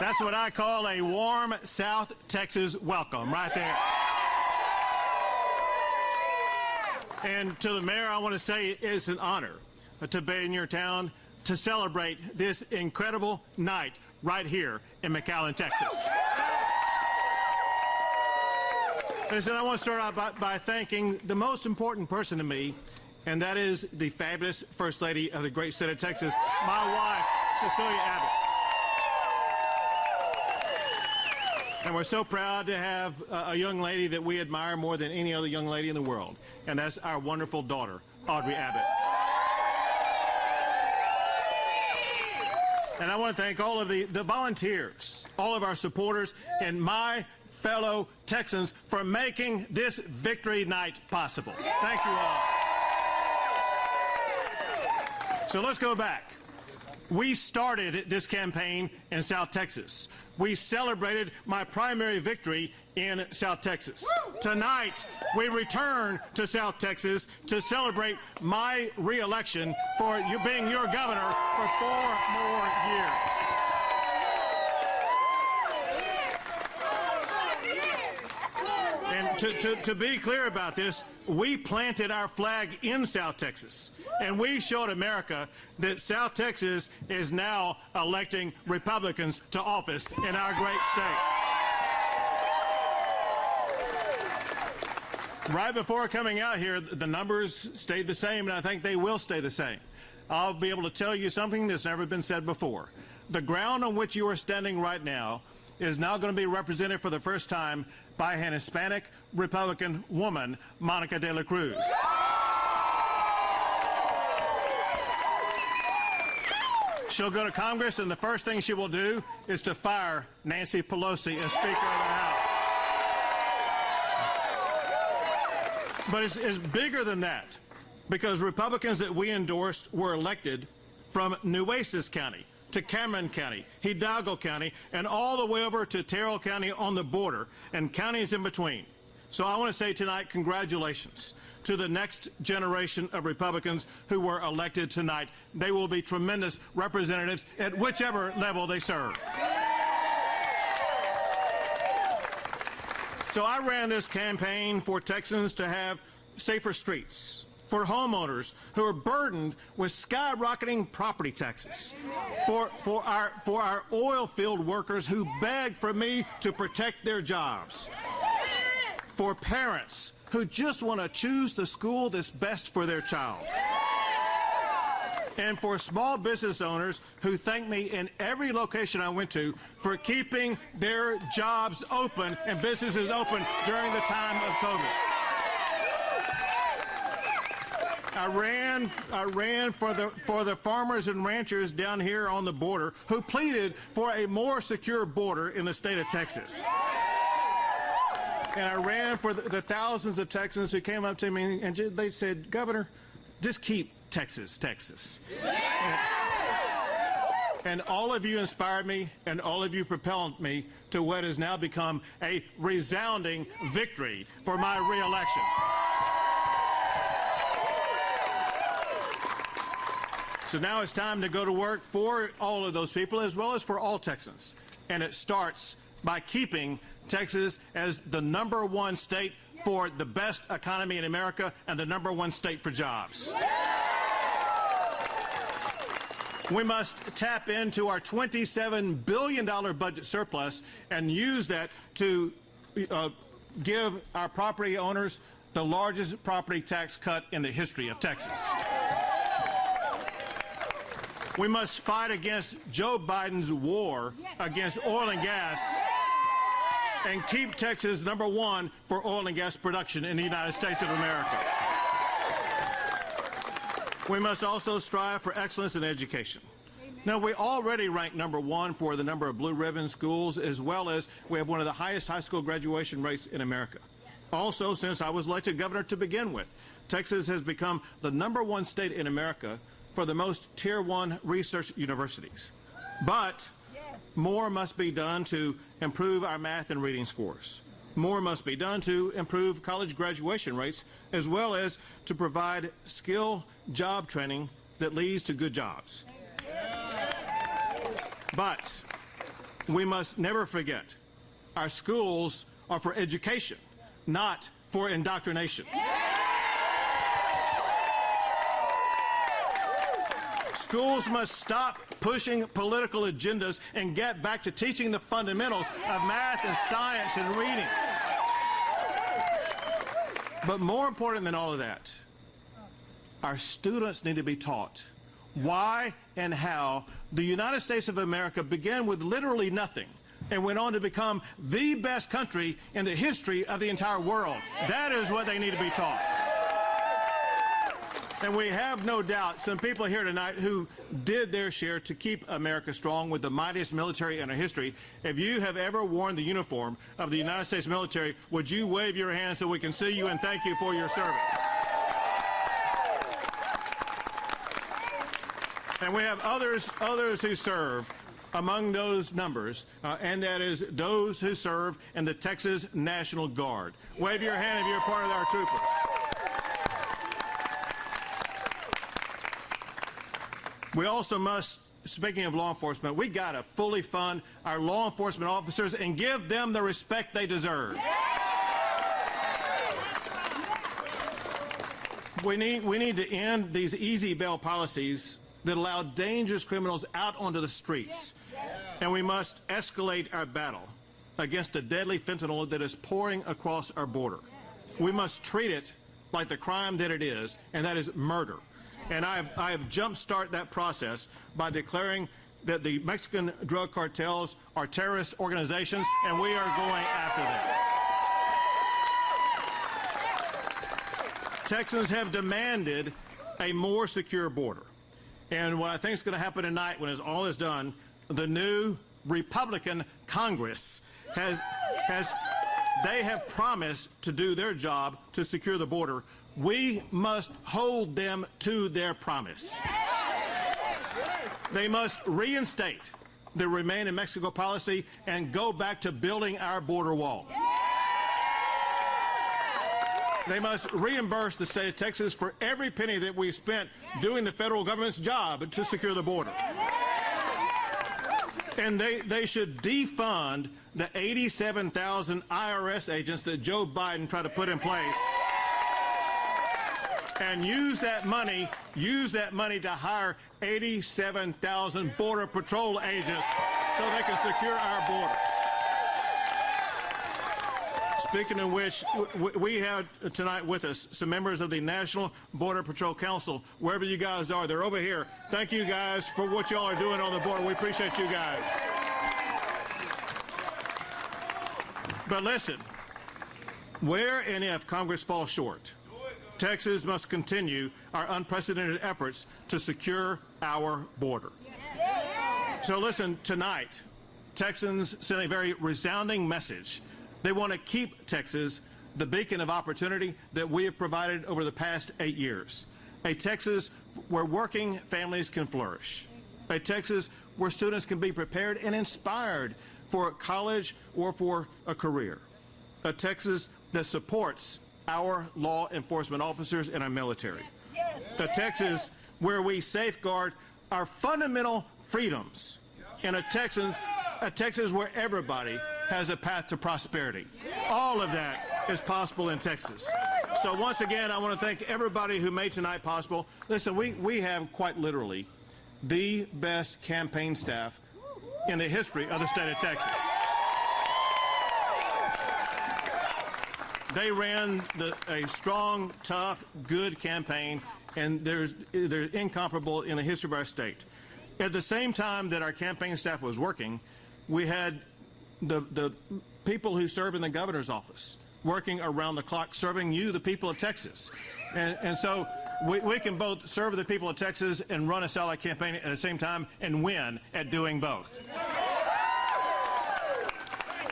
That's what I call a warm South Texas welcome right there. And to the mayor, I want to say it's an honor to be in your town to celebrate this incredible night right here in McAllen, Texas. Listen, I want to start out by thanking the most important person to me, and that is the fabulous First Lady of the great state of Texas, my wife, Cecilia Abbott. And we're so proud to have a young lady that we admire more than any other young lady in the world, and that's our wonderful daughter, Audrey Abbott. And I want to thank all of the volunteers, all of our supporters, and my fellow Texans for making this victory night possible. Thank you all. So let's go back. We started this campaign in South Texas. We celebrated my primary victory in South Texas. Tonight, we return to South Texas to celebrate my re-election for you being your governor for 4 more years. And to be clear about this, we planted our flag in South Texas, and we showed America that South Texas is now electing Republicans to office in our great state. Right before coming out here, the numbers stayed the same, and I think they will stay the same. I'll be able to tell you something that's never been said before. The ground on which you are standing right now is now going to be represented for the first time by an Hispanic Republican woman, Monica de la Cruz. She'll go to Congress, and the first thing she will do is to fire Nancy Pelosi as Speaker of the House. But it's bigger than that, because Republicans that we endorsed were elected from Nueces County to Cameron County, Hidalgo County, and all the way over to Terrell County on the border, and counties in between. So I want to say tonight, congratulations to the next generation of Republicans who were elected tonight. They will be tremendous representatives at whichever level they serve. So I ran this campaign for Texans to have safer streets, for homeowners who are burdened with skyrocketing property taxes, for our oil field workers who beg for me to protect their jobs, for parents who just want to choose the school that's best for their child, and for small business owners who thank me in every location I went to for keeping their jobs open and businesses open during the time of COVID. I ran for the farmers and ranchers down here on the border who pleaded for a more secure border in the state of Texas. And I ran for the thousands of Texans who came up to me and they said, "Governor, just keep Texas, Texas." And all of you inspired me, and all of you propelled me to what has now become a resounding victory for my re-election. So now it's time to go to work for all of those people as well as for all Texans. And it starts by keeping Texas as the #1 state for the best economy in America and the #1 state for jobs. We must tap into our $27 billion budget surplus and use that to give our property owners the largest property tax cut in the history of Texas. We must fight against Joe Biden's war against oil and gas and keep Texas #1 for oil and gas production in the United States of America. We must also strive for excellence in education. Now, we already rank #1 for the number of blue ribbon schools, as well as we have one of the highest high school graduation rates in America. Also, since I was elected governor to begin with, Texas has become the #1 state in America for the most Tier 1 research universities. But more must be done to improve our math and reading scores. More must be done to improve college graduation rates, as well as to provide skill job training that leads to good jobs. But we must never forget our schools are for education, not for indoctrination. Schools must stop pushing political agendas and get back to teaching the fundamentals of math and science and reading. But more important than all of that, our students need to be taught why and how the United States of America began with literally nothing and went on to become the best country in the history of the entire world. That is what they need to be taught. And we have no doubt some people here tonight who did their share to keep America strong with the mightiest military in our history. If you have ever worn the uniform of the United States military, would you wave your hand so we can see you and thank you for your service? And we have others who serve among those numbers, and that is those who serve in the Texas National Guard. Wave your hand if you're part of our troopers. We also must, speaking of law enforcement, we got to fully fund our law enforcement officers and give them the respect they deserve. We need to end these easy bail policies that allow dangerous criminals out onto the streets. And we must escalate our battle against the deadly fentanyl that is pouring across our border. We must treat it like the crime that it is, and that is murder. And I have jump-start that process by declaring that the Mexican drug cartels are terrorist organizations, and we are going after them. Texans have demanded a more secure border. And what I think is going to happen tonight, when all is done, the new Republican Congress they have promised to do their job to secure the border. We must hold them to their promise. They must reinstate the Remain in Mexico policy and go back to building our border wall. They must reimburse the state of Texas for every penny that we spent doing the federal government's job to secure the border. And they should defund the 87,000 IRS agents that Joe Biden tried to put in place, and use that money to hire 87,000 Border Patrol agents so they can secure our border. Speaking of which, we have tonight with us some members of the National Border Patrol Council. Wherever you guys are, they're over here. Thank you guys for what y'all are doing on the border. We appreciate you guys. But listen, where and if Congress falls short, Texas must continue our unprecedented efforts to secure our border. So listen, tonight, Texans sent a very resounding message. They want to keep Texas the beacon of opportunity that we have provided over the past 8 years. A Texas where working families can flourish. A Texas where students can be prepared and inspired for college or for a career. A Texas that supports our law enforcement officers and our military. A Texas where we safeguard our fundamental freedoms. And a Texas where everybody has a path to prosperity. All of that is possible in Texas. So once again, I want to thank everybody who made tonight possible. Listen, we have quite literally the best campaign staff in the history of the state of Texas. They ran a strong, tough, good campaign, and they're incomparable in the history of our state. At the same time that our campaign staff was working, we had the people who serve in the governor's office working around the clock, serving you, the people of Texas. And so we can both serve the people of Texas and run a satellite campaign at the same time and win at doing both.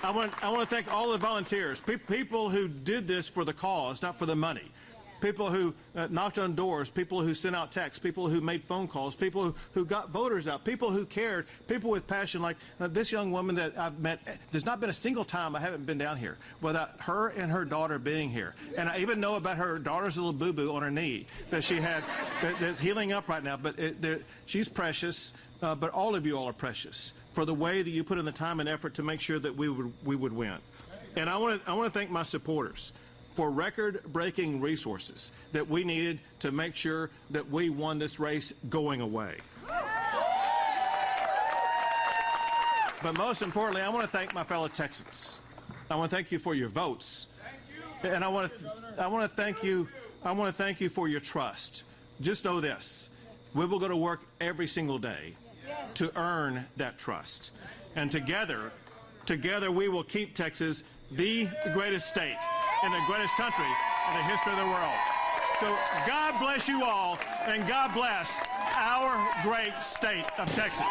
I want to thank all the volunteers, people who did this for the cause, not for the money. People who knocked on doors, people who sent out texts, people who made phone calls, people who got voters out, people who cared, people with passion like this young woman that I've met. There's not been a single time I haven't been down here without her and her daughter being here. And I even know about her daughter's little boo-boo on her knee that she had that's healing up right now. But she's precious, but all of you all are precious. for the way that you put in the time and effort to make sure that we would win. And I want to thank my supporters for record-breaking resources that we needed to make sure that we won this race going away. But most importantly, I want to thank my fellow Texans. I want to thank you for your votes. And I want to thank you for your trust. Just know this. We will go to work every single day to earn that trust. And together we will keep Texas the greatest state in the greatest country in the history of the world. So God bless you all, and God bless our great state of Texas.